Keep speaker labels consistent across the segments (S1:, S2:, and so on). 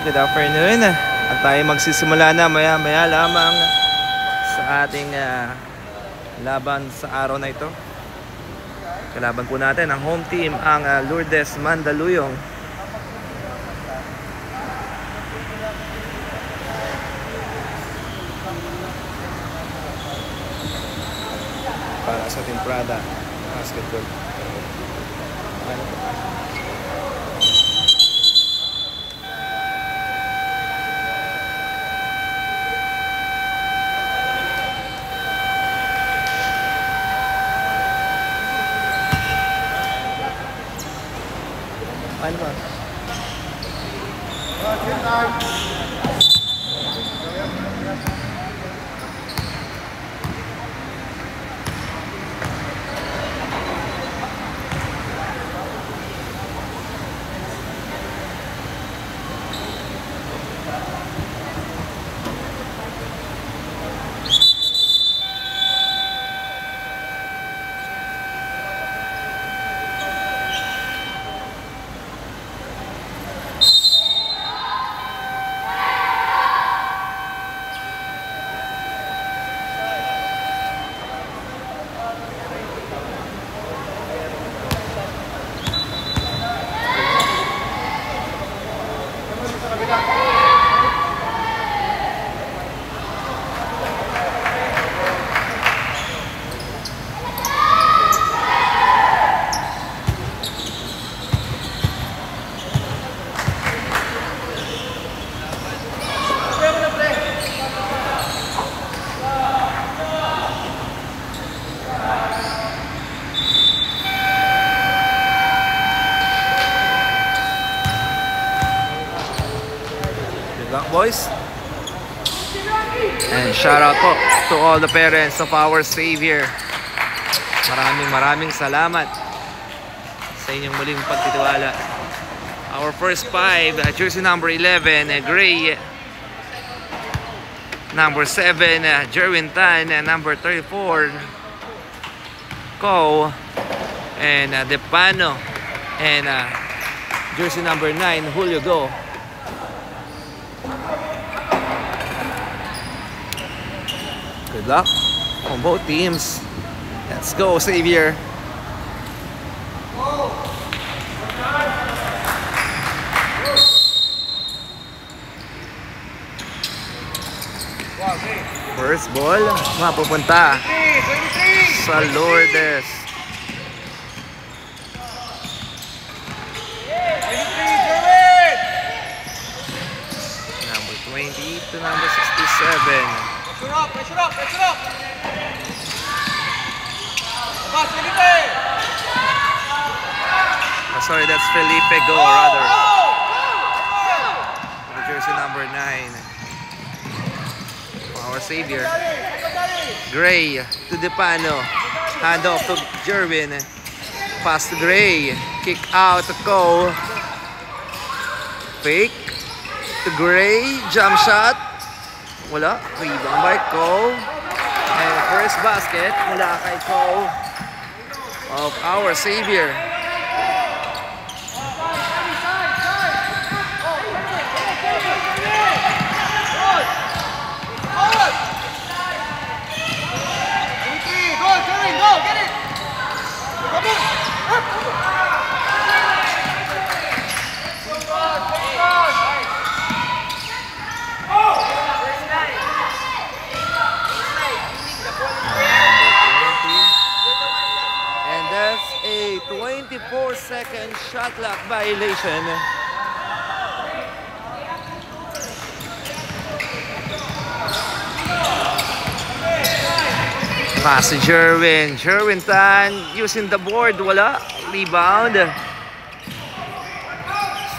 S1: good afternoon. At tayo magsisimula na maya-maya lamang sa ating laban sa araw na ito. Kalaban po natin ang home team, ang Lourdes Mandaluyong. Para sa Temprada Basketball. Ano ba? Boys, and shout out po to all the parents of our Savior. Maraming salamat sa inyong muling pagtitiwala. Our first five, jersey number 11, Gray, number 7, Jerwin Tan, number 34, Ko, and Depano, and jersey number 9, Julio Go. Good luck on both teams. Let's go, Xavier. First ball, mapupunta sa Lourdes. Number 20 to number 67.
S2: Pressure up! Abas, Felipe!
S1: Oh, sorry, that's Felipe Go, rather. The jersey number 9. Our Savior. Gray to Depano. Hand off to Jerwin. Pass to Gray. Kick out to Ko. Fake to Gray. Jump shot. Wala. Rebound by Ko. And first basket mula kay Ko of our Savior. A 24-second shot clock violation. Pass to Jerwin. Jerwin Tan using the board. Wala. Rebound.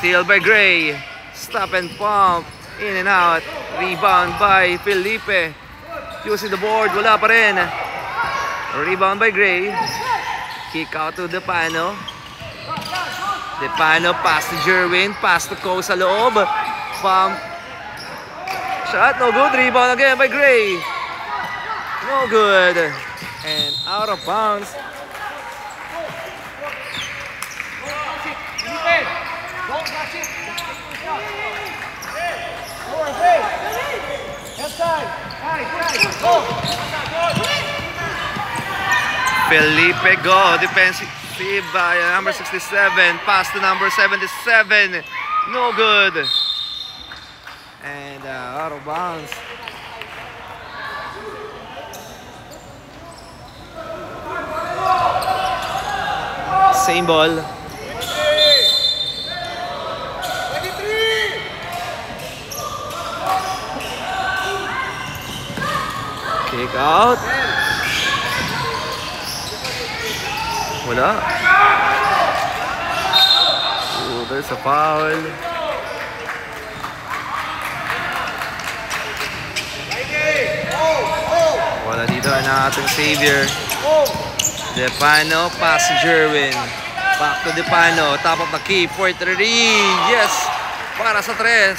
S1: Steal by Gray. Stop and pump. In and out. Rebound by Felipe. Using the board. Wala pa rin. Rebound by Gray. Kick out to Depano. Depano, pass to Jerwin. Pass to Ko sa loob. Pump. Shot, no good. Rebound again by Gray. No good. And out of bounds. Felipe go. Defensive by number 67. Pass to number 77. No good. And out of bounds. Same ball.
S2: 23.
S1: Kick out. Wala. Oh, there's a foul. Wala dito ang ating savior. Depano, pass to Jerwin. Back to Depano, top of the key for 3. Yes! Para sa 3.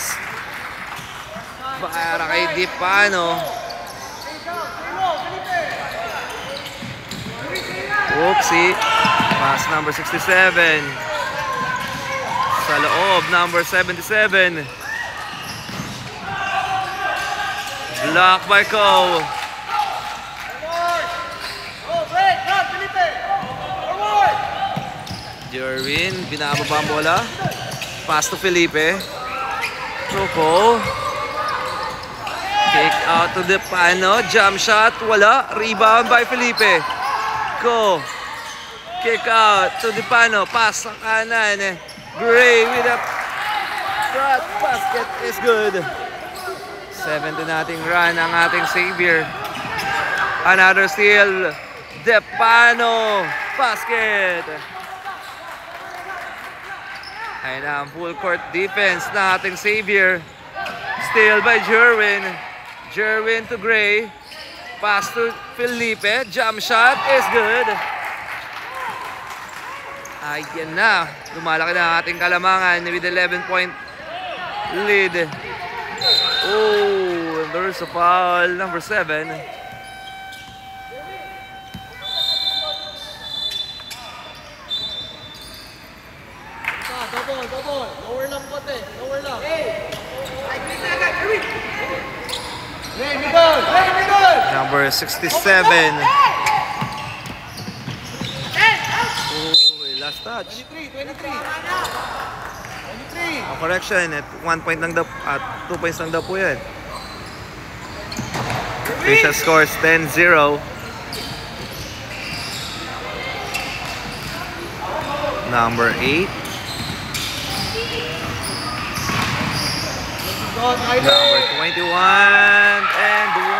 S1: Para kay Depano. Oopsie. Pass number 67. Sa loob, number 77. Block by Cole. Jerwin, binababa ang bola. Pass to Felipe. Choco. Kick out to Depano. Jump shot. Wala. Rebound by Felipe. Go. Kick out to Depano. Pass sa kanan. Gray with a shot. Basket is good. 7 to nating run ang ating savior. Another steal. Depano. Basket. Ayun ang full court defense na ating savior. Steal by Jerwin. Jerwin to Gray. Pass to Felipe. Jump shot is good. Ayan na. Lumalaki na ating kalamangan with 11-point lead. Oh, there's a foul. Number 7.
S2: Double. Lower lang po, te. Lower lang.
S1: Number 67. Oh, last touch.
S2: 23.
S1: Correction, at 1 point lang daw, at 2 points lang daw po yan. Official scores 10-0. Number 8. Number 21 and 1.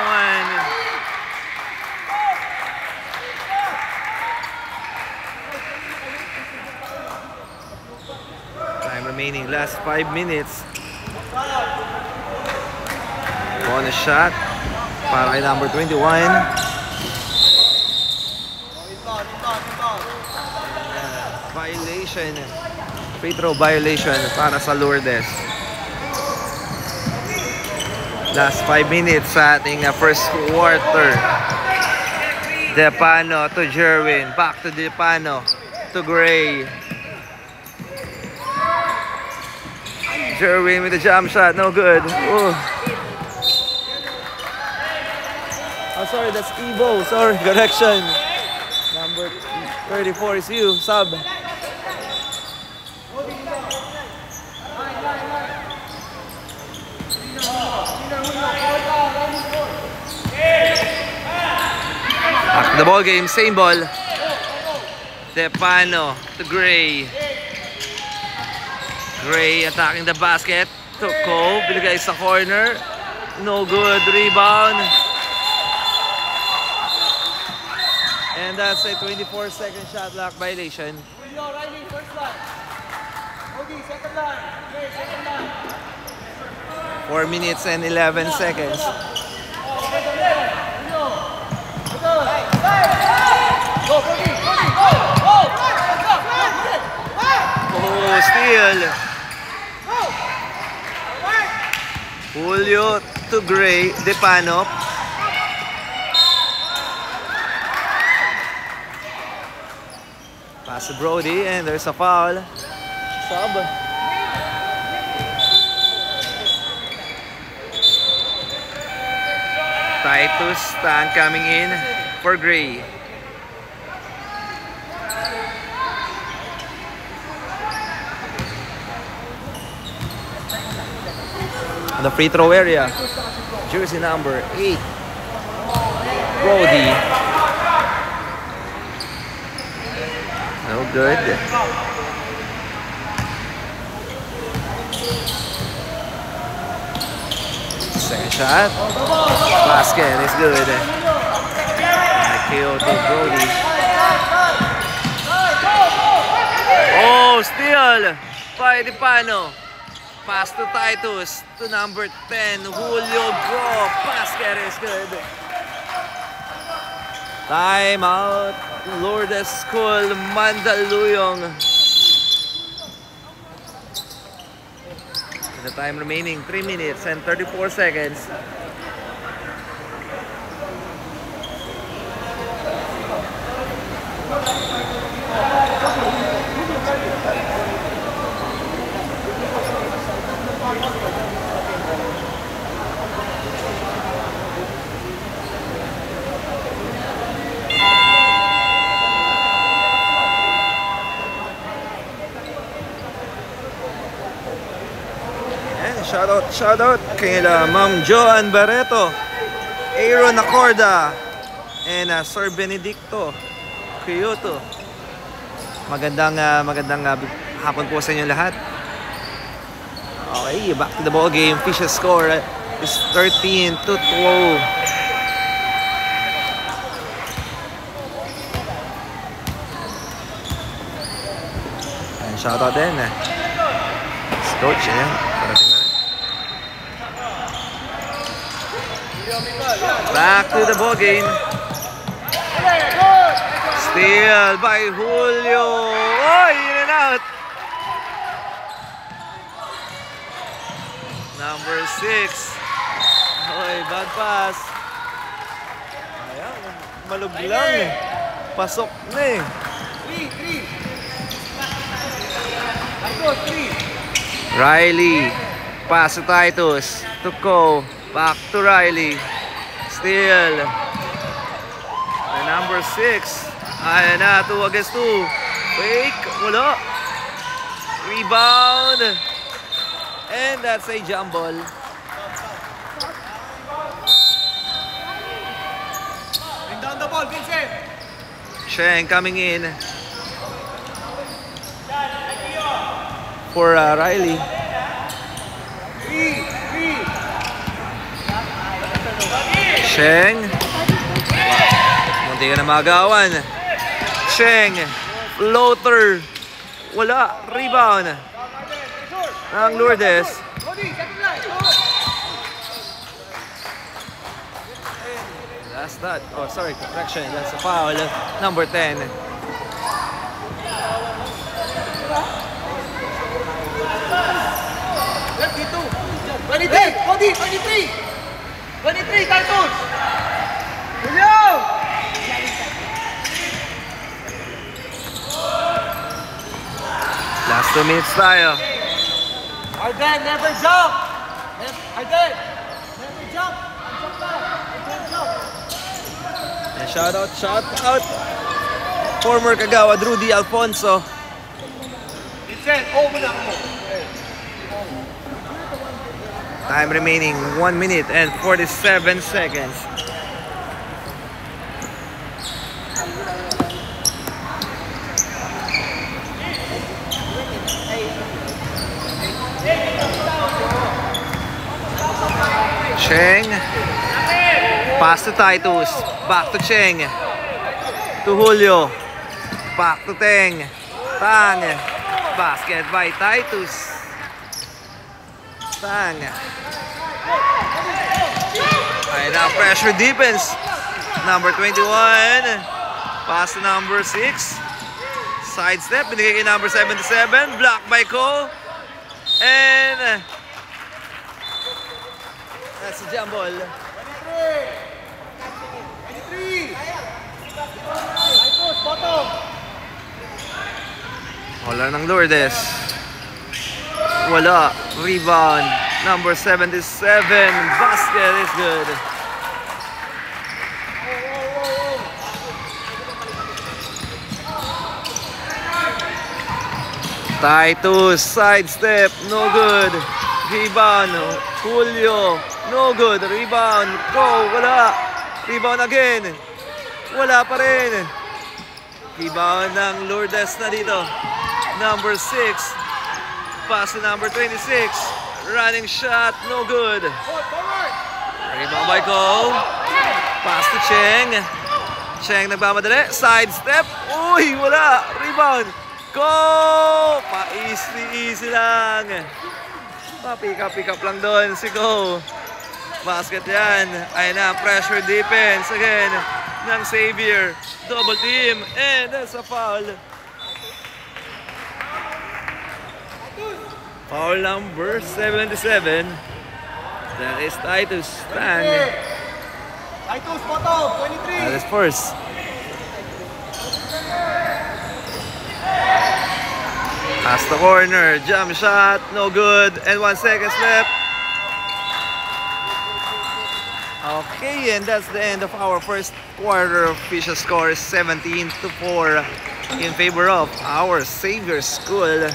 S1: Time remaining, last 5 minutes. Bonus shot para kay number 21. Violation. Free throw violation para sa Lourdes. Last 5 minutes sa ating first quarter. Depano to Jerwin. Back to Depano to Gray. Jerwin with a jump shot. No good. Oh, sorry. That's Evo. Sorry. Correction. Number 34 is you. Sub. Back to the ball game, same ball. Depano to Gray. Gray attacking the basket. To Cole, binigay sa corner. No good, rebound. And that's a 24-second shot clock violation. 4 minutes and 11 seconds. Oh, steal. Julio to Gray. Depano. Pass to Brody and there's a foul. Sub. Titus Tan coming in for Gray. The free throw area, jersey number 8, Brody. No good. Second shot. Basket is good. Kyoto Brody. Oh, steal by Dipano. Pass to Titus, to number 10, Julio Bro. Basket is good. Time out. Lourdes School, Mandaluyong. The time remaining, 3 minutes and 34 seconds. Shout out kay Ma'am Joan Barreto, Aaron Acorda, and Sir Benedicto Kyoto. Magandang hapon po sa inyo lahat. Okay, back to the ball game. Fisher score is 13-12. And shout out din coach, yan. Back to the ball game. Steal by Julio. Oh, in and out. Number 6. Oy, bad pass. Ayan, maluglang eh. Pasok na eh. 3. Riley. Pass to Titus. To Ko. Back to Riley. Steal. And number 6. Ayan na, 2 against 2. Fake. Wala. Rebound. And that's a jump ball.
S2: Bring down the ball, Vincent.
S1: Sheng coming in. For Riley.
S2: 3.
S1: Sheng. Munti ka na magawan. Sheng. Floater. Wala. Rebound. Ang Lourdes. That's that. Oh, sorry. Correction. That's a foul. Number 10.
S2: Cody, 23, Titus! Julio!
S1: Last 2 minutes tayo.
S2: Arden, never jump! Arden, never jump! Jump back! Jump!
S1: And shout out. Former Kagawad Rudy Alfonso.
S2: Vincent, mo na ako.
S1: Time remaining 1 minute and 47 seconds. Sheng. Pass to Titus. Back to Sheng. To Julio. Back to Teng. Tang. Basket by Titus. Tang. Ayan na, pressure defense. Number 21. Pass to number 6. Sidestep. Binigay kay number 77. Blocked by Ko. And that's a jump ball.
S2: 23. Titus, bottom.
S1: Wala ng Lourdes. Wala. Rebound. Number 77. Basket is good. Titus, sidestep, no good. Rebound, Julio, no good. Rebound, go, wala. Rebound again. Wala pa rin. Rebound ng Lourdes na dito. Number 6. Pass to number 26. Running shot, no good. Rebound by Go. Pass to Cheng. Cheng nagmamadali. Sidestep. Uy, wala. Rebound. Go! Pa-easy lang. Pa-pick up lang doon si Go. Basket yan. Ay na, pressure defense again ng Xavier. Double team. And that's a foul. Foul number 77. That is Titus Tang.
S2: Titus, photo, 23.
S1: That is first. Pass the corner, jump shot, no good, and 1 second left. Okay, and that's the end of our first quarter. Official score is 17-4 in favor of our Xavier School.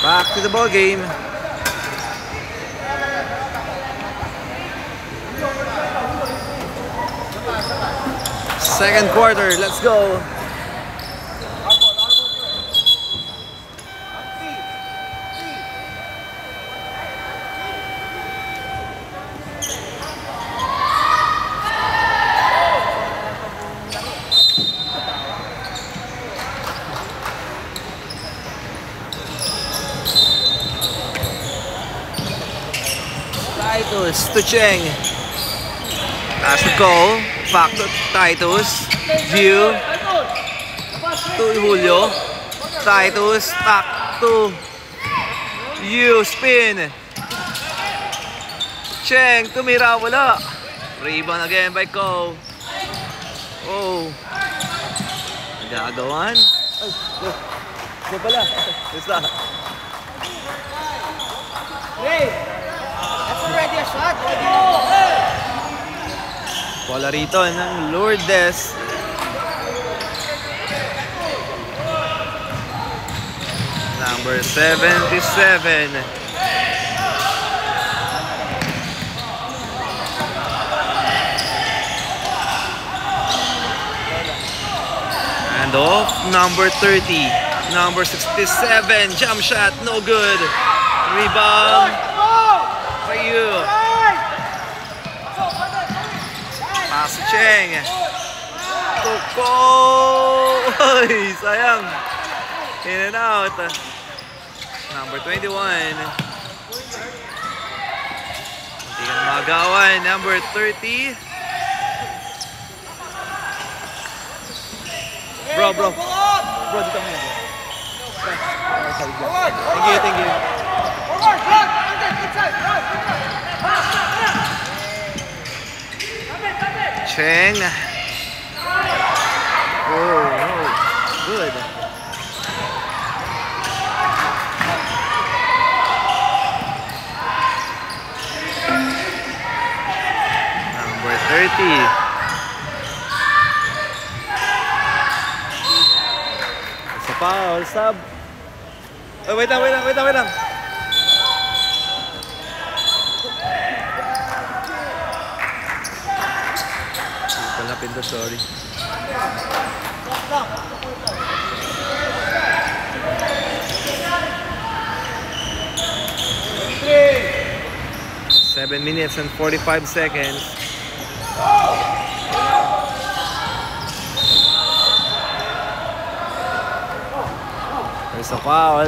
S1: Back to the ball game. Second quarter, let's go. Titus to Cheng. Pass to Cole. Back to Titus. View to Julio. Titus back to you. Spin. Cheng tumira, wala. Rebound again by Cole. Oh. Nagagawan. Ay, go pala. Basta.
S2: Hey! That's already a shot.
S1: Bola rito ng Lourdes. Number 77. And off, number 30. Number 67. Jump shot, no good. Rebound. For you. Pass to Cheng. Toko. Uy, sayang. In and out. Number 21. Hindi ka na magawan. Number 30. Bro. Bro, dito mo. Thank you. Cheng. Oh, good. Number 30. Isa pa, all sub. Oh, wait lang. Palapin to, sorry. Seven minutes and 45 seconds. There's a foul.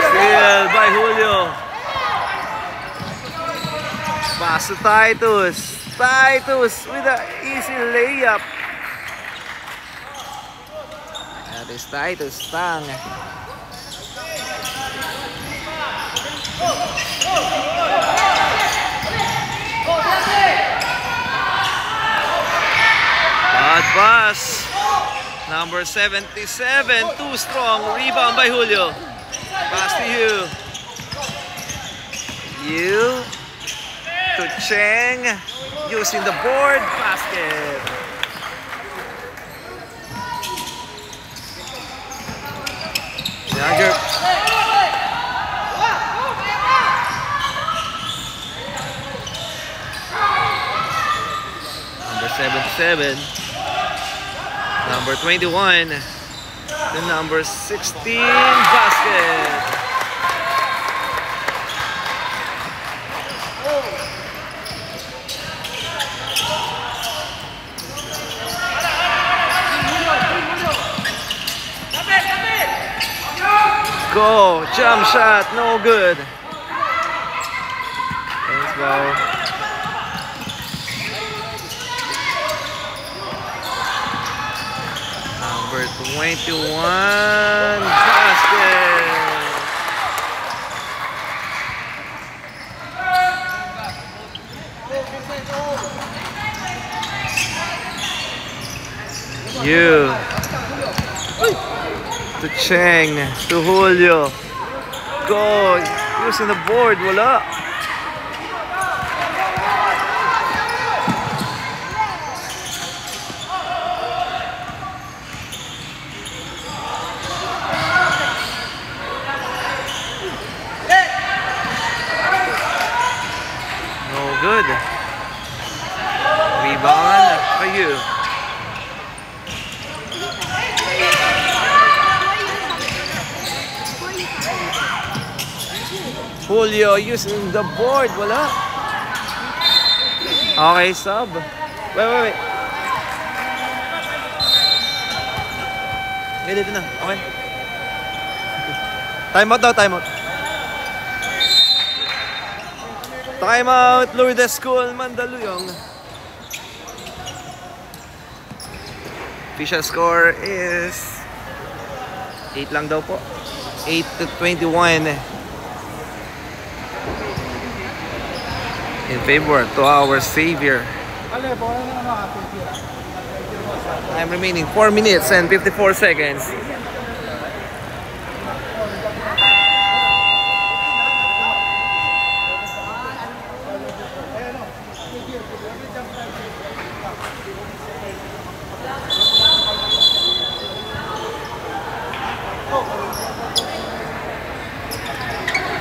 S1: Steal by Julio. Pass to Titus. Titus with an easy layup. That is Titus Tang. Bad pass. Number 77, too strong. Rebound by Julio. Pass to you. You to Cheng. Using the board. Basket. Younger. Number 77. Number 21. The number 16. Basket. Go, jump shot, no good. Let's go. Number 21, basket. You. To Cheng, to Julio. Go, using the board, wala. No good. Rebound for you. Julio using the board, wala. Okay, sub. Wait. Dito na, okay. Timeout daw, timeout. Timeout, Lourdes School, Mandaluyong. Official score is 8 lang daw po. 8-21. In favor to our savior. Time remaining 4 minutes and 54 seconds.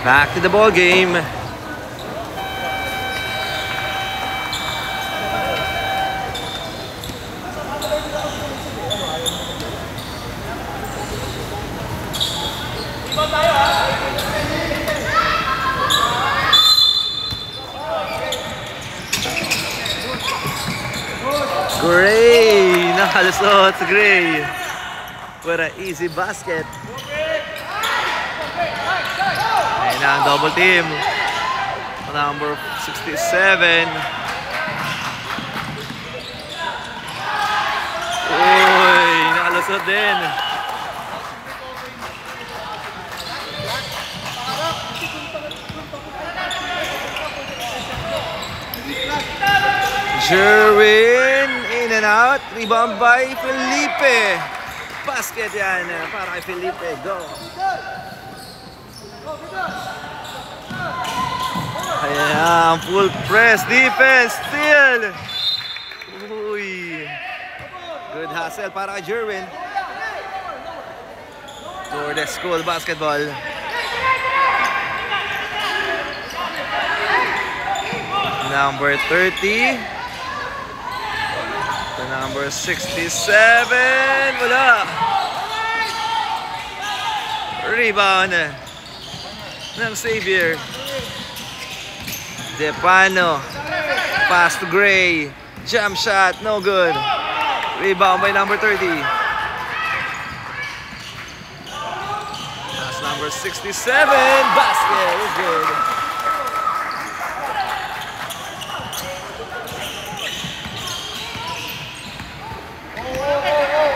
S1: Back to the ball game. Gray, nakalusot si Gray. What an easy basket. Ayun na ang double team. Number 67. Uy, nakalusot din. Jerwin, in and out. Rebound by Felipe. Basket yan para kay Felipe. Go. Ayan, full press defense. Steal. Uy. Good hustle para kay Jerwin. For the school basketball. Number 30. The number 67. Wala. Rebound. ng Xavier. Depano. Pass to Gray. Jump shot, no good. Rebound by number 30. That's number 67. Basket is good.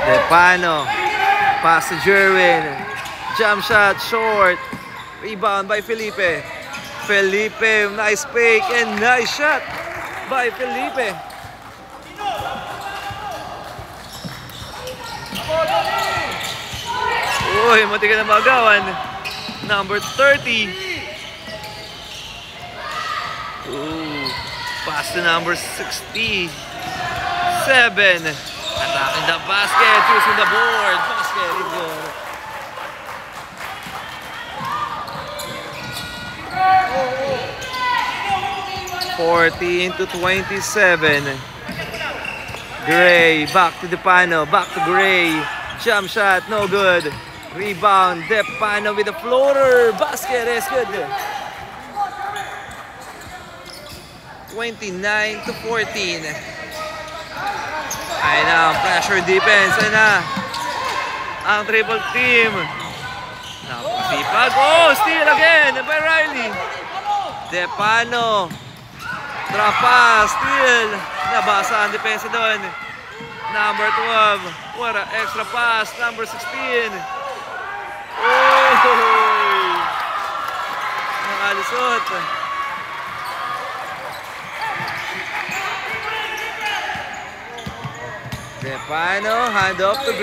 S1: Depano. Pass to Jerwin. Jump shot, short. Rebound by Felipe. Felipe, nice fake and nice shot by Felipe. Uy, munti ka na magawan. Number 30. Ooh, pass to number 67. Attacking the basket, choosing the board. Basket is good. (14 to 27). Gray, back to Depano, back to Gray. Jump shot, no good. Rebound, Depano with a floater. Basket is good. 29 to 14. Ayun na, pressure defense. Ayun na. Ang triple team. Napasipag. Oh, steal again by Riley. Depano. Trapa, steal. Nabasa ang depensa doon. Number 12. What an extra pass. Number 16. Oh! Nakalisot. Depano, hand off to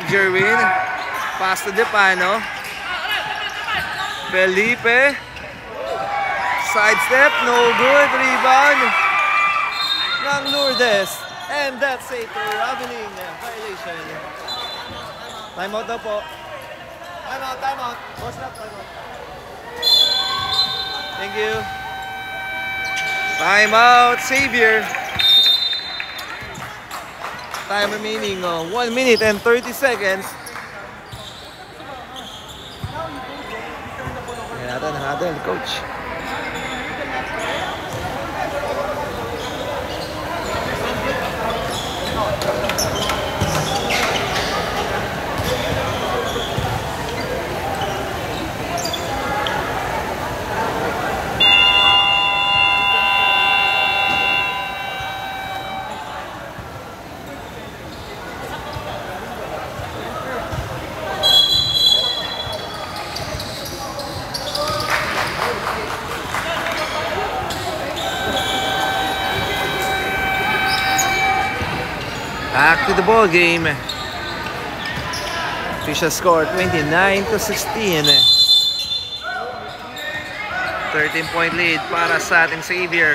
S1: Jerwin. Pass to Depano. Felipe. Sidestep, no good. Rebound ng Lourdes. And that's a traveling violation. Timeout na po. Timeout. Boss na, timeout. Thank you. Timeout, Xavier. Time remaining 1 minute and 30 seconds. Ayan natin, coach. Back to the ball game. Official score 29 to 16. 13-point lead para sa ating Xavier.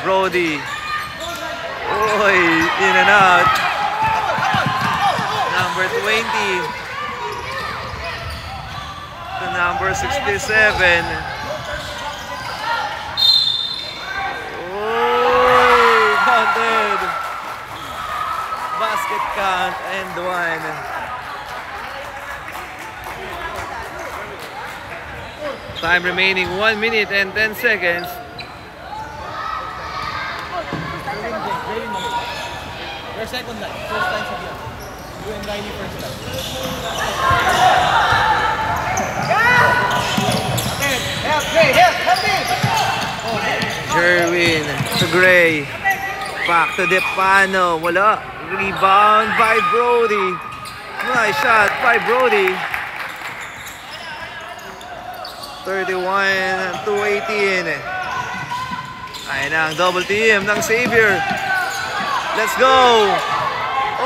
S1: Brody. Oy, in and out. Number 20 to number 67. Oy, counted. Basket count and one. Time remaining 1 minute and 10 seconds.
S2: Your second line, first line sa diyan. You and Riley first line. Help me!
S1: Jerwin to Gray. Back to Depano. Wala. Rebound by Brody. Nice shot by Brody. 31 to 18. Ayun na ang double team ng Xavier. Let's go!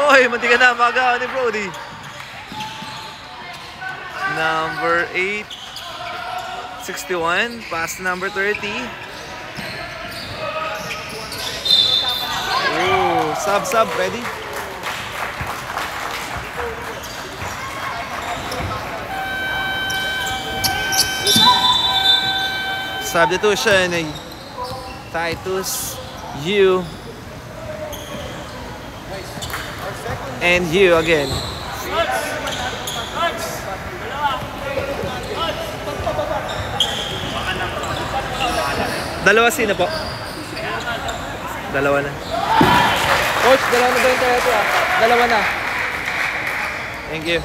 S1: Oy, munti ka na magawa ni Brody. Number 8. 61. Pass to number 30. Oh, sub, ready? Substitution. Titus, you, and you again. Dalawa sino po? Dalawa na. Coach, dalawa na ba yung tayo ito ah? Dalawa na. Thank you.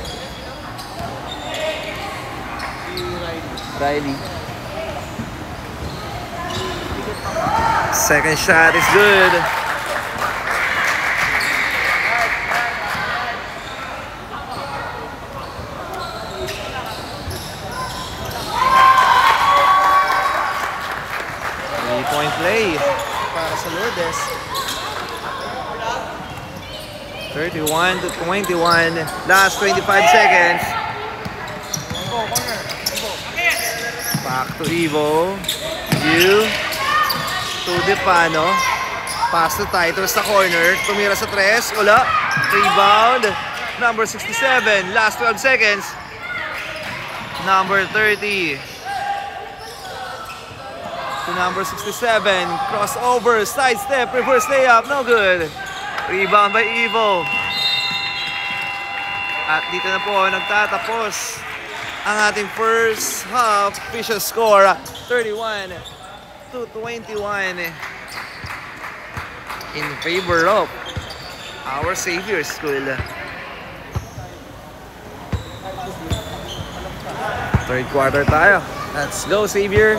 S1: Riley. Second shot is good. Three-point play para sa Lourdes. 31-21. Last 25 seconds. Back to Evo. You. To Depano. Pass to Titus sa corner. Tumira sa tres. Wala. Rebound. Number 67. Last 12 seconds. Number 30. To number 67. Crossover. Side step. Reverse layup. No good. Rebound by Evo. At dito na po nagtatapos ang ating first half. Official score 31-21 in favor of our Xavier School. Third quarter tayo. Let's go, Xavier.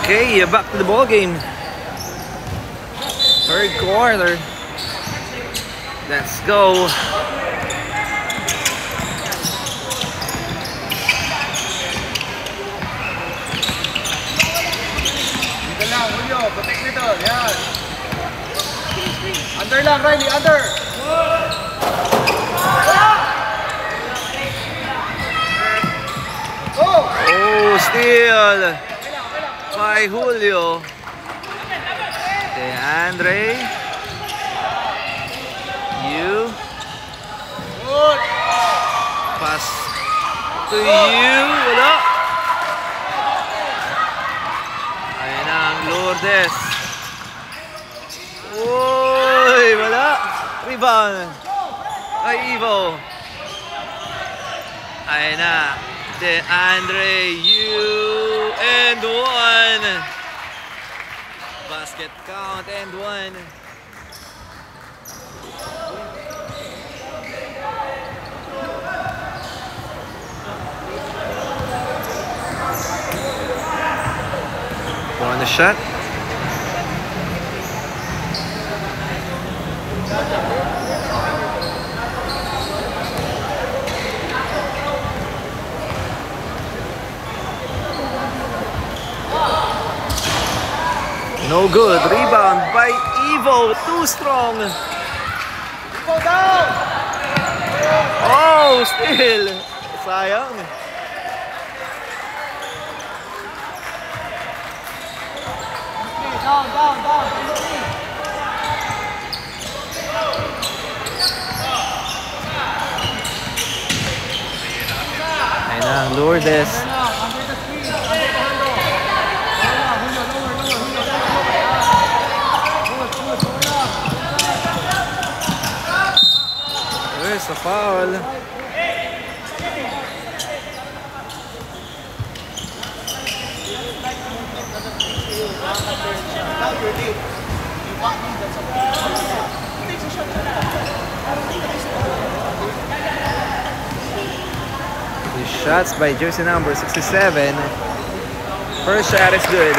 S1: Okay, back to the ball game. Third quarter. Let's go.
S2: Dito lang, Julio. Protect nito. Yan. Under lang, Riley. Under.
S1: Oh, steal by Julio. DeAndre. You. Pass to you. Wala. Ayan na ang Lourdes. Uy, wala. Rebound. Ay, Evo. Ayan na. DeAndre, you and one. Basket count and one. On the shot. No good. Rebound by Evo. Too strong.
S2: Go down!
S1: Oh, still. Sayang.
S2: Down.
S1: Ayun na, Lourdes. There's a foul. The shots by jersey number 67. First shot is good.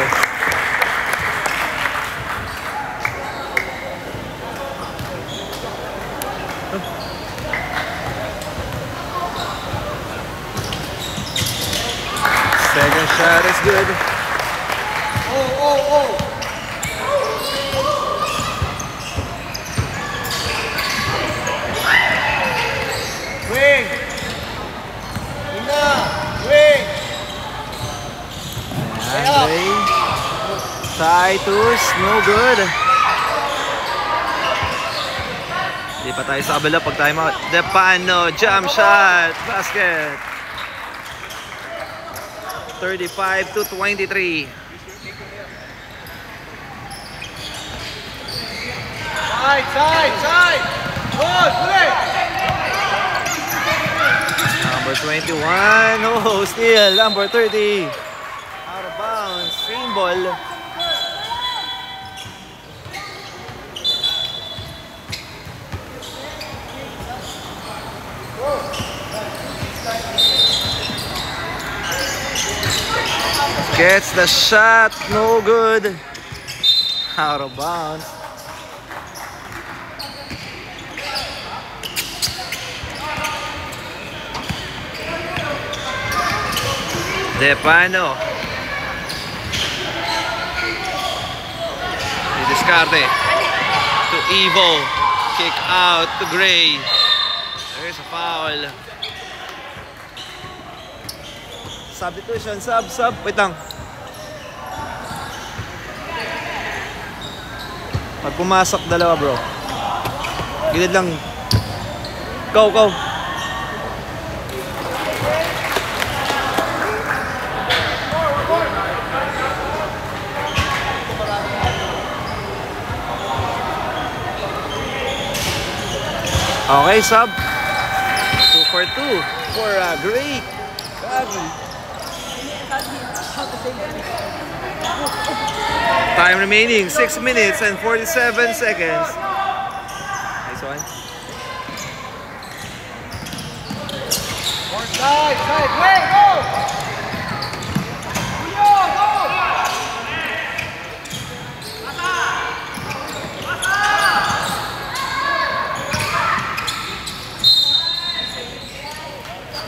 S1: Second shot is good.
S2: Oh. Wing! Wing!
S1: Andre. Titus, no good. Hindi pa tayo sa kabila pag timeout. Depano, jump shot, basket. 35-23.
S2: Side! Good, play!
S1: Number 21, oh, steal. Number 30. Out of bounds, screen ball. Gets the shot, no good. Out of bounds. Depano. Discarte to Evo. Kick out to Gray. There's a foul. Substitution, sub. Wait lang. Pag pumasok dalawa, bro. Gilid lang. Go. Okay, sub. 2 for 2 for Gray. Time remaining 6 minutes and 47 seconds. Nice one.
S2: Side, wait, go!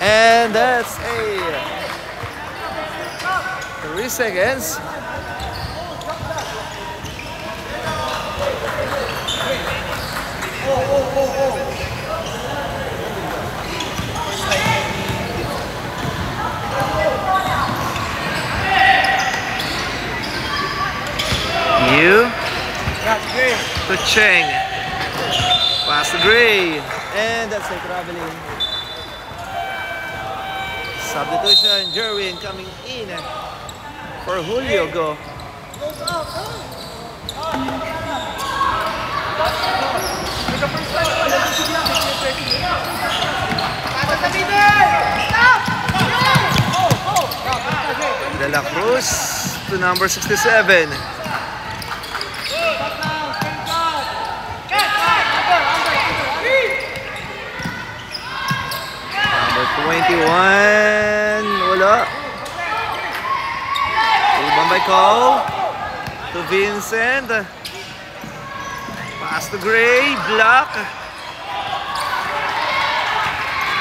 S1: And that's a 3 seconds. You to Cheng. Pass to Gray. And that's a traveling. Substitution, Jerwin coming in for Julio. Go. De La Cruz to number 67. Number 21, wala. Rebound by Cole to Vincent. Pass to Gray, block.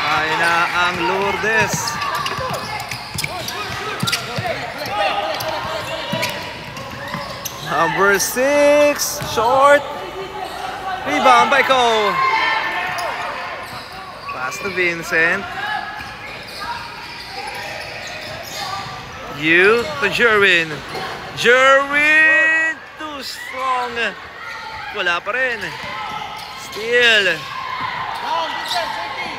S1: Kaya na ang Lourdes. Number 6, short. Rebound by Ko. Pass to Vincent. To Jerwin. Jerwin! Too strong. Wala pa rin. Steal.
S2: Down, Vincent, safety.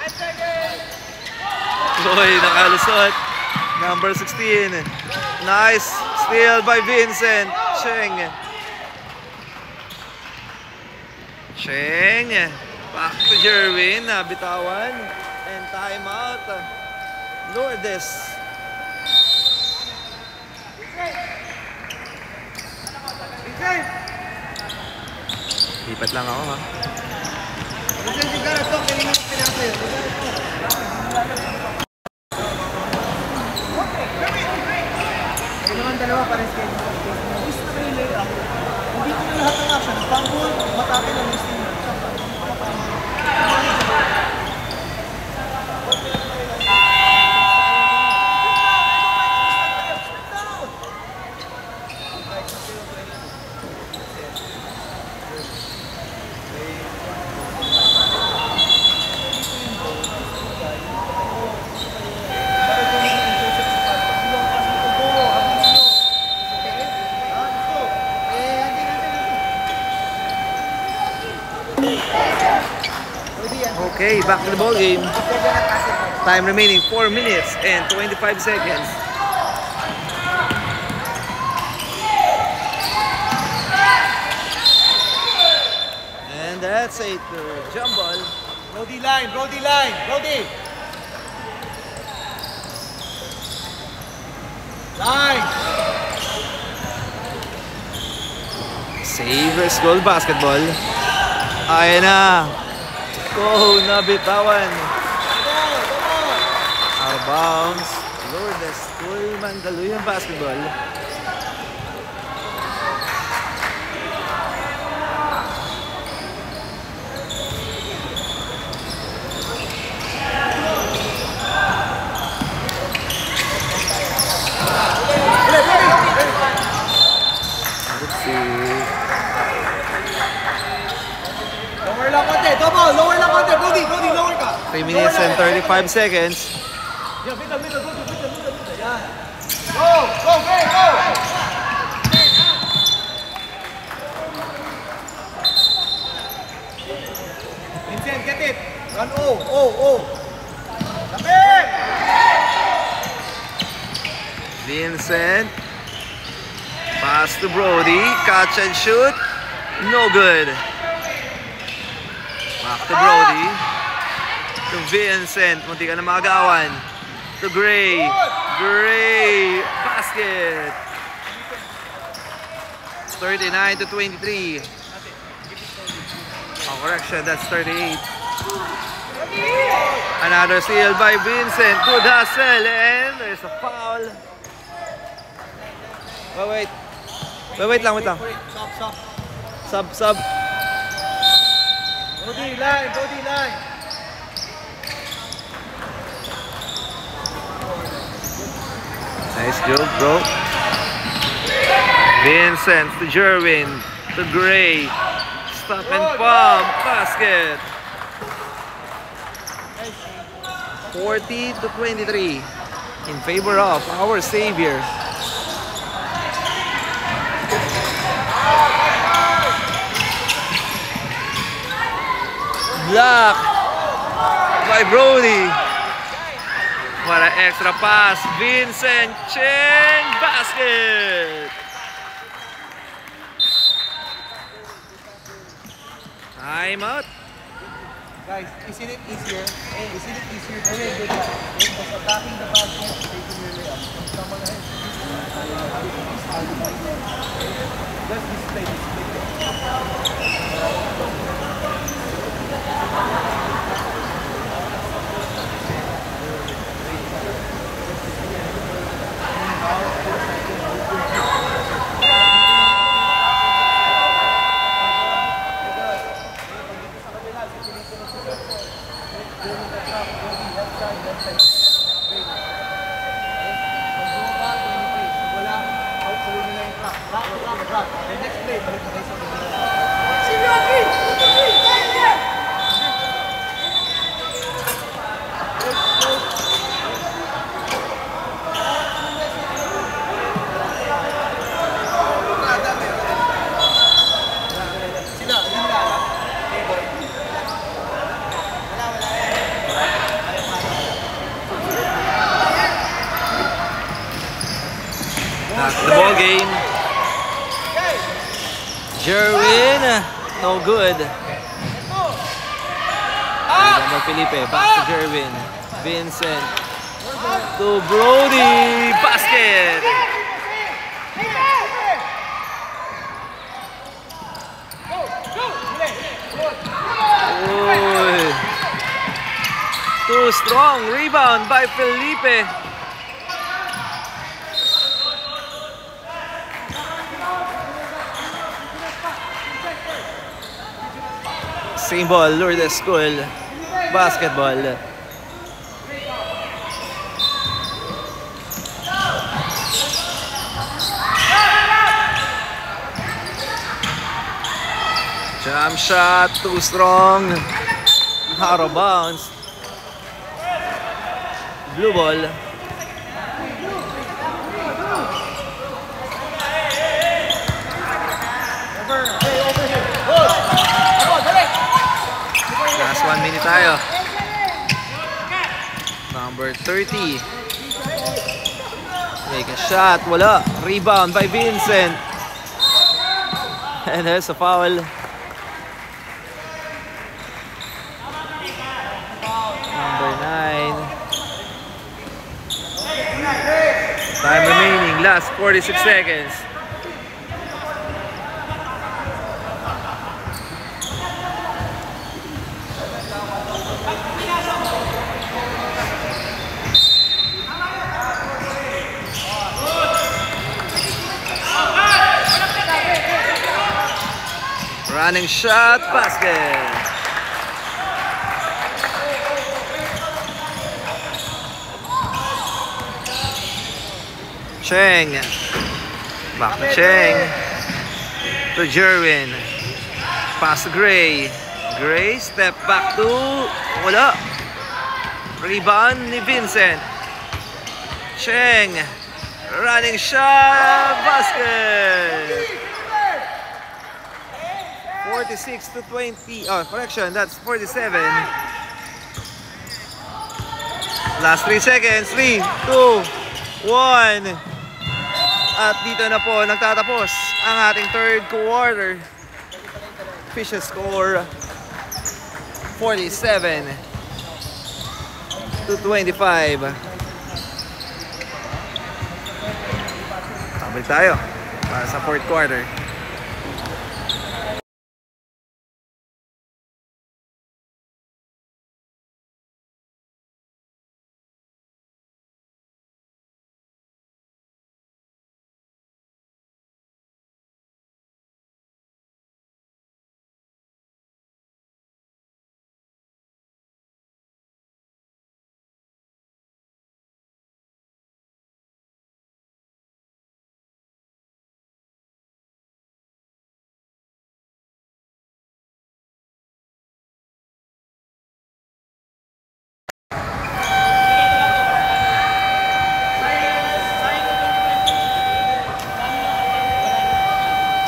S2: 5 seconds.
S1: Loy nakalusot. Number 16. Nice steal by Vincent. Cheng. Back to Jerwin. Bitawan. And timeout. Lourdes. Lipat lang ako, ha.
S2: Dalawa pa rin schedule. Gusto ko yung layup. Hindi ko na lahat ng action. Pangkul, matapin ang listing.
S1: Okay, back to the ball game. Time remaining 4 minutes and 25 seconds. And that's a jump ball.
S2: Brody line, Brody line, Brody. Line.
S1: Savers goal basketball. Ayan na. Ko nabitawan. Out of bounds. Lourdes Mandaluyong basketball. Let's see.
S2: Lower lang konti, double, lower lang konti, Brody, lower ka.
S1: 3 minutes and 35 seconds.
S2: Yeah, middle, yan. Go, go. Vincent, get it. Run, Lapit!
S1: Vincent. Pass to Brody. Catch and shoot. No good. Back to Brody. To Vincent. Munti ka na magawan. To Gray. Gray. Basket. 39 to 23. Oh, correction. That's 38. Another steal by Vincent. Good hustle. And there's a foul. Wait lang. Sub.
S2: Brody line.
S1: Nice job, bro. Vincent to Jerwin. To Gray. Stop and pump. Basket. 40 to 23. In favor of our savior. Block by Brody. What an extra pass. Vincent Cheng. Basket. Time out.
S2: Guys, isn't it easier? Very good guys. Just attacking the basket, taking your layup. Someone else. Just display. The next play, balik na kayo sa mga.
S1: Back to the ball game. Jerwin, no good. Rebound Felipe, back to Jerwin. Vincent to Brody, basket. Oy. Too strong, rebound by Felipe. Same ball, Lourdes School basketball. Jump shot, too strong. Out of bounds. Blue ball. Last 1 minute tayo. Number 30. Make a shot. Wala. Rebound by Vincent. And there's a foul. Number 9. Time remaining. Last 46 seconds. Running shot, basket. Cheng. Back to Cheng. To Jerwin. Pass to Gray. Gray, step back to... Wala. Rebound ni Vincent. Cheng. Running shot, basket. 46 to 20. Oh, correction. That's 47. Last 3 seconds. 3, 2, 1. At dito na po nagtatapos ang ating third quarter. Official score 47 to 25. Sabay tayo para sa fourth quarter.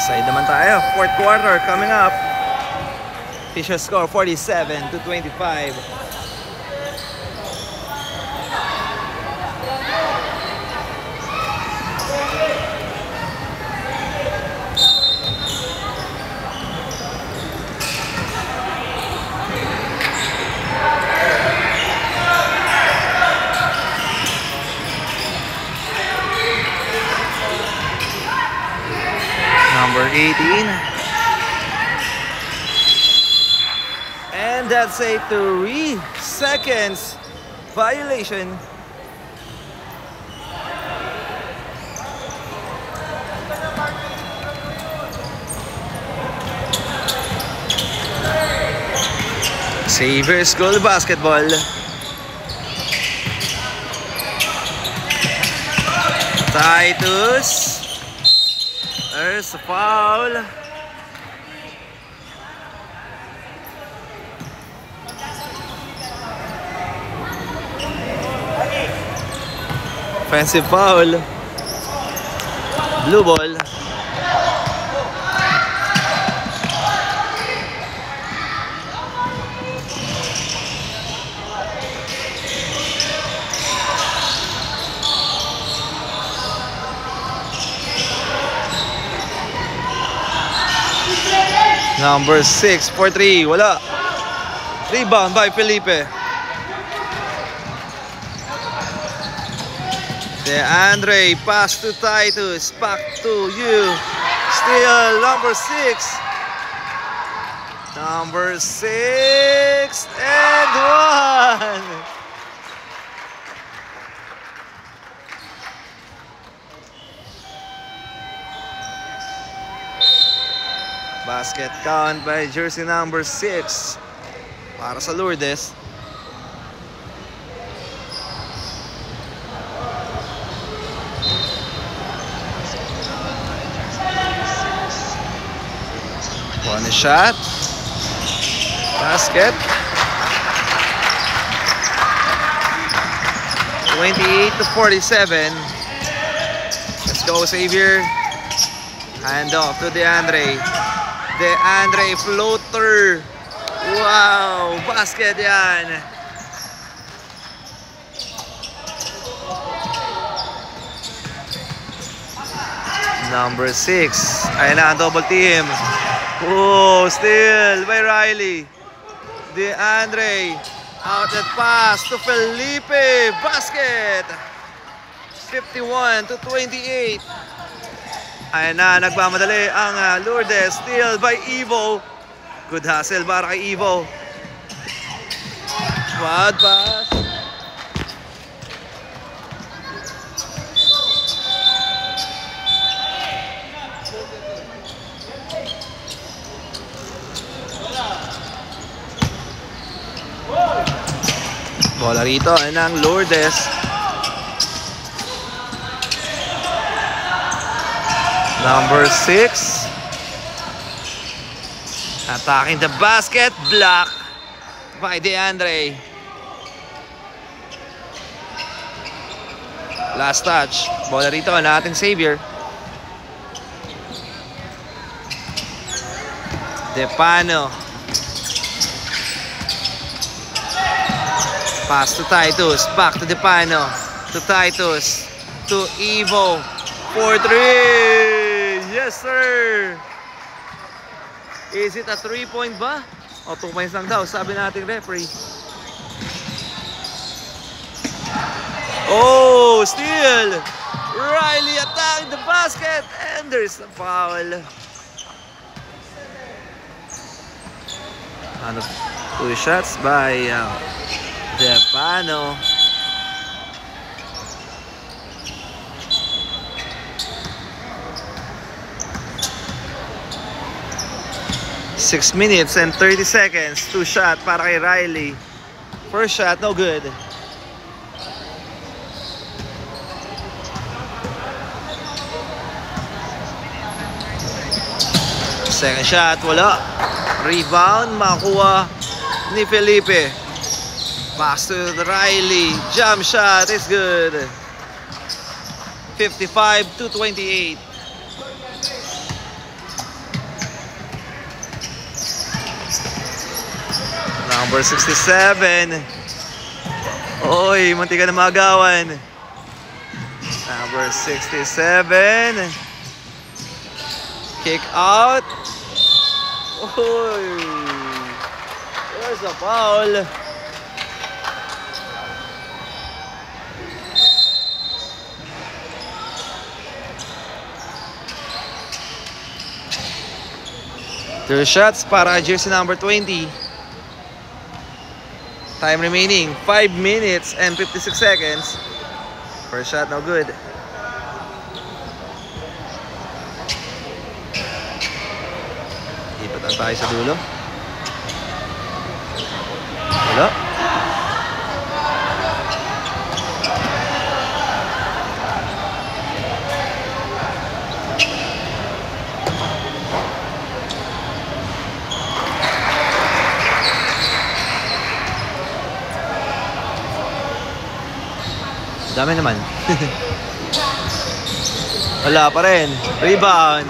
S1: Side naman tayo. Fourth quarter coming up. Official score 47 to 25. Number 18. And that's a 3 seconds violation. Xavier School basketball. Titus. There's a foul. Offensive foul. Blue ball. Number 6 for 3. Wala. Rebound by Felipe. DeAndre, pass to Titus. Back to you. Still number 6. Number 6 and 1. Basket count by jersey number 6 para sa Lourdes. One shot. Basket. 28-47. Let's go, Xavier. Hand off to DeAndre. DeAndre floater. Wow, basket yan. Number 6. Ayan na, double team. Oh, steal by Riley. DeAndre. Outlet pass to Felipe. Basket. 51-28. Ayan na, nagmamadali ang Lourdes. Steal by Evo. Good hustle para kay Evo. Quad pass. Bola rito ng Lourdes. Number 6. Attacking the basket. Block by DeAndre. Last touch. Bola rito na ating Xavier. Depano. Pass to Titus. Back to Depano. To Titus. To Evo. 4-3. Yes, sir. Is it a 3-point ba? O 2 points lang daw, sabi nating referee. Oh, steal. Riley attacking the basket. And there's a foul. Ano, 2 shots by Depano. Six minutes and 30 seconds. 2 shot para kay Riley. First shot, no good. Second shot, wala. Rebound, makuha ni Felipe. Pass to Riley. Jump shot, it's good. 55-28. Number 67. Oy, munti ka na magawan. Number 67. Kick out. Oy. There's a foul. Two shots para jersey number 20. Time remaining 5 minutes and 56 seconds. First shot, no good. Ipat lang tayo sa dulo. Wala. Dami naman. Wala pa rin. Rebound.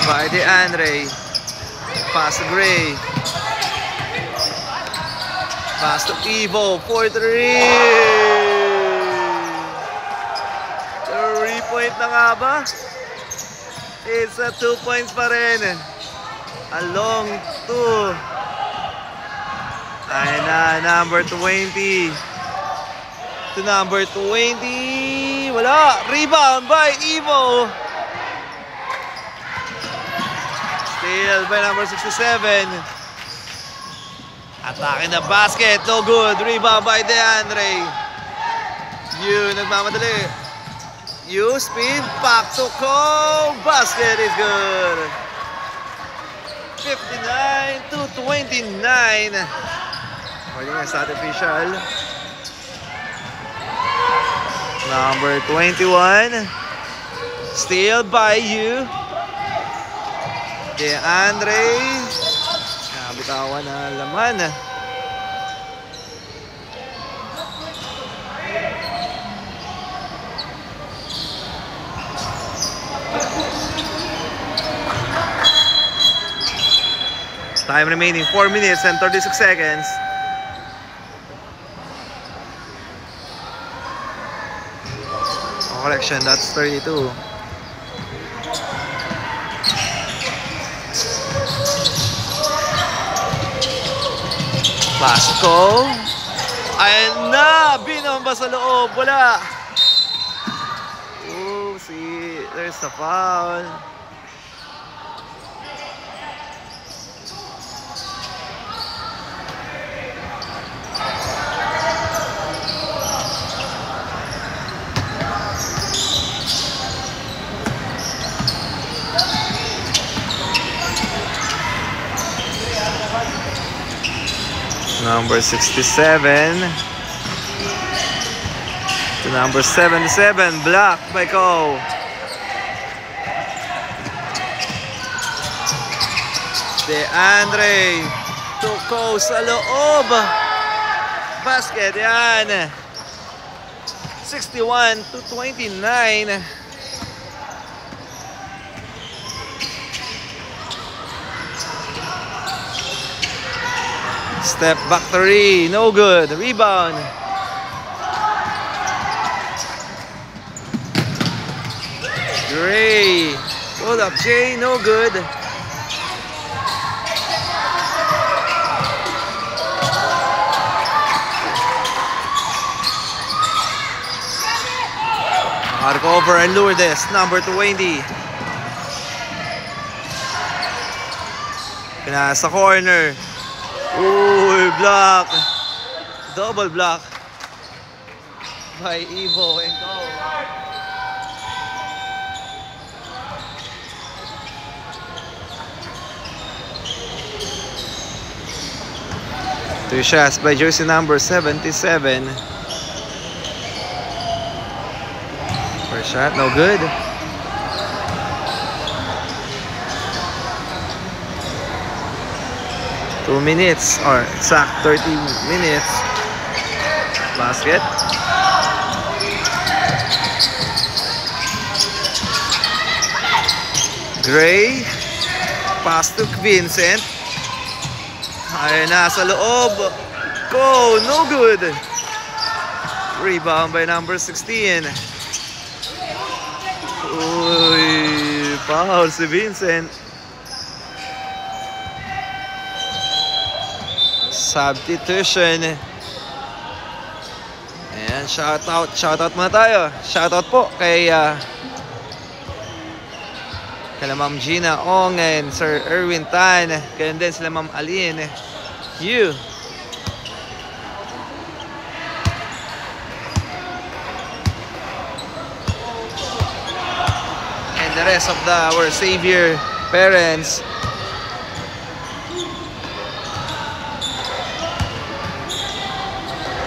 S1: By DeAndre. Pass to Gray. Pass to Evo. 4-3. 3-point na nga ba? It's a 2 points pa rin. A long 2. Ayan na, number 20. To number 20. Wala. Rebound by Evo. Steal by number 67. Attacking the basket. No good. Rebound by DeAndre. Yu nagmamadali. Yu spin. Back to Cole. Basket is good. 59-29. Pwede nga sa ating official. Number 21. Steal by Yu. DeAndre. Nabitawan na laman. Time remaining 4 minutes and 36 seconds. Oh, correction, that's 32. Pasco. Ayan na! Binomba sa loob. Wala. Oh, see, there's the foul. Number 67 to number 77, blocked by Cole. DeAndre to Cole sa loob. Basket yan. 61-29. Step back 3, no good. Rebound. Gray. Hold up, Jay, no good. Over and Lourdes, number 20. Nasa corner. Ooh, block. Double block by Evo and Cole. Two shots by jersey number 77. First shot, no good. Two minutes or exact 30 minutes. Basket. Gray. Pass to Vincent. Ay, nasa loob. Go, no good. Rebound by number 16. Uy, foul si Vincent. Substitution. Ayan, shoutout muna tayo. Shoutout po kay kala Ma'am Gina Ong and Sir Erwin Tan. Kaya din sila Ma'am Aline Yu. And the rest of our Savior parents.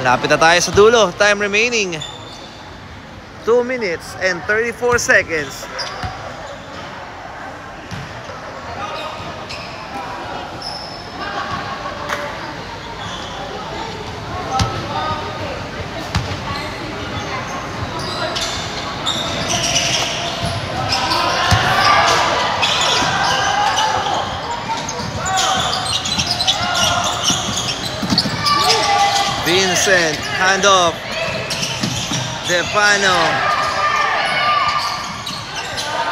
S1: Lapit na tayo sa dulo. Time remaining 2 minutes and 34 seconds. Vincent, handoff. Depano.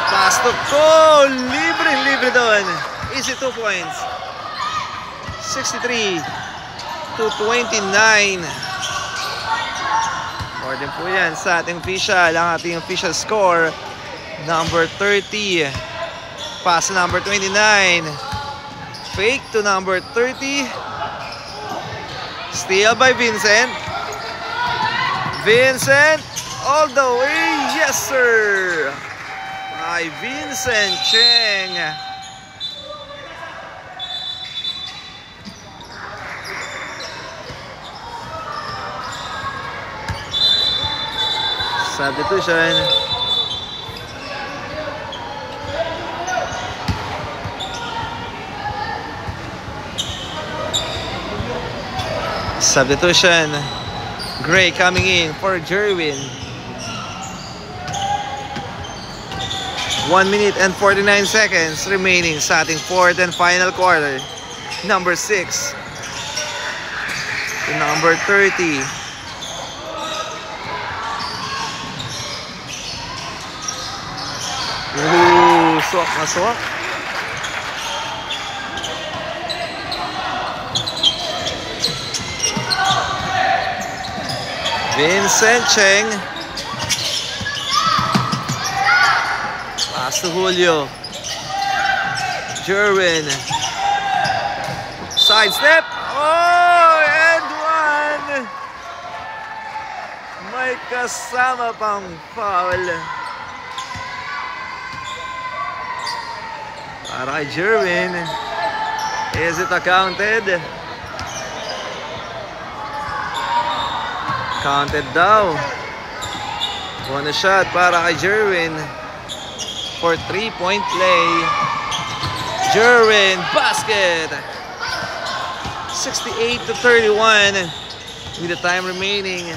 S1: Pass to Cole. Libre doon. Easy 2 points. 63-29. More din po yan sa ating official. Ang ating official score, number 30. Pass to number 29. Fake to number 30. Steal by Vincent. Vincent all the way. Yes, sir. By Vincent Cheng. Substitution. Substitution. Gray coming in for Jerwin. 1 minute and 49 seconds remaining sa ating fourth and final quarter. Number 6 to number 30. Ooh, swak na swak. Vincent Cheng. Pass to Julio. Jerwin. Sidestep. Oh, and one. May kasama pang foul. Para kay Jerwin. Is it accounted? Counted daw. Bonus shot para kay Jerwin for 3-point play. Jerwin, basket. 68-31 with the time remaining.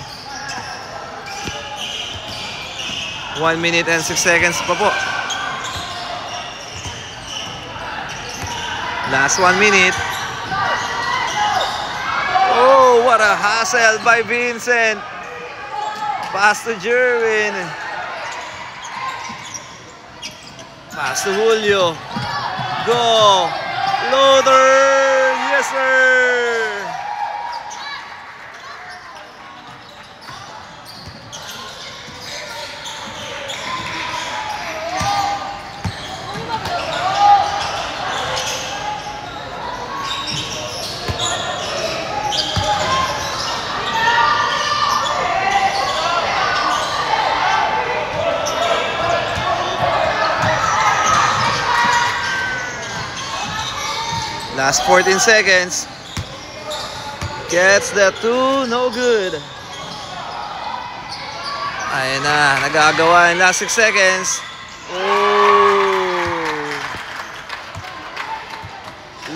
S1: 1 minute and 6 seconds pa po. Last 1 minute. Oh, what a hustle by Vincent. Pass to Jerwin. Pass to Julio. Go. Loader. Yes, sir. Last 14 seconds. Gets the 2. No good. Ayan na. Nagagawa in last 6 seconds. Oh.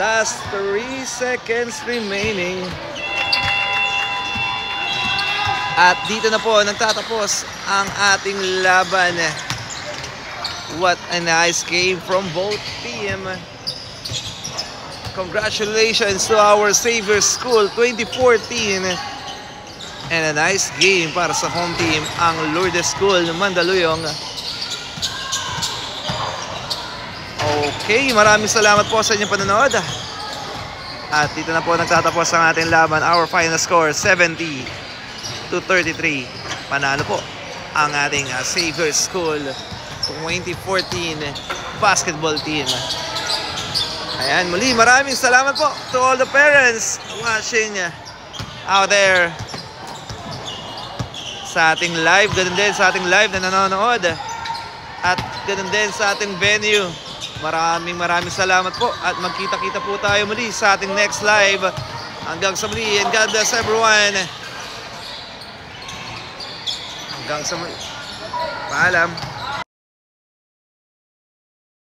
S1: Last 3 seconds remaining. At dito na po nagtatapos ang ating laban. What a nice game from both team. Congratulations to our Xavier School 2014. And a nice game para sa home team, ang Lourdes School Mandaluyong. Okay, maraming salamat po sa inyong panonood. At dito na po nagtatapos ang ating laban. Our final score 70-33. Panalo po ang ating Xavier School 2014 basketball team. Ayan, muli maraming salamat po to all the parents watching out there sa ating live. Ganun din sa ating live na nanonood. At ganun din sa ating venue. Maraming salamat po. At magkita-kita po tayo muli sa ating next live. Hanggang sa muli. And God bless everyone. Hanggang sa muli. Paalam.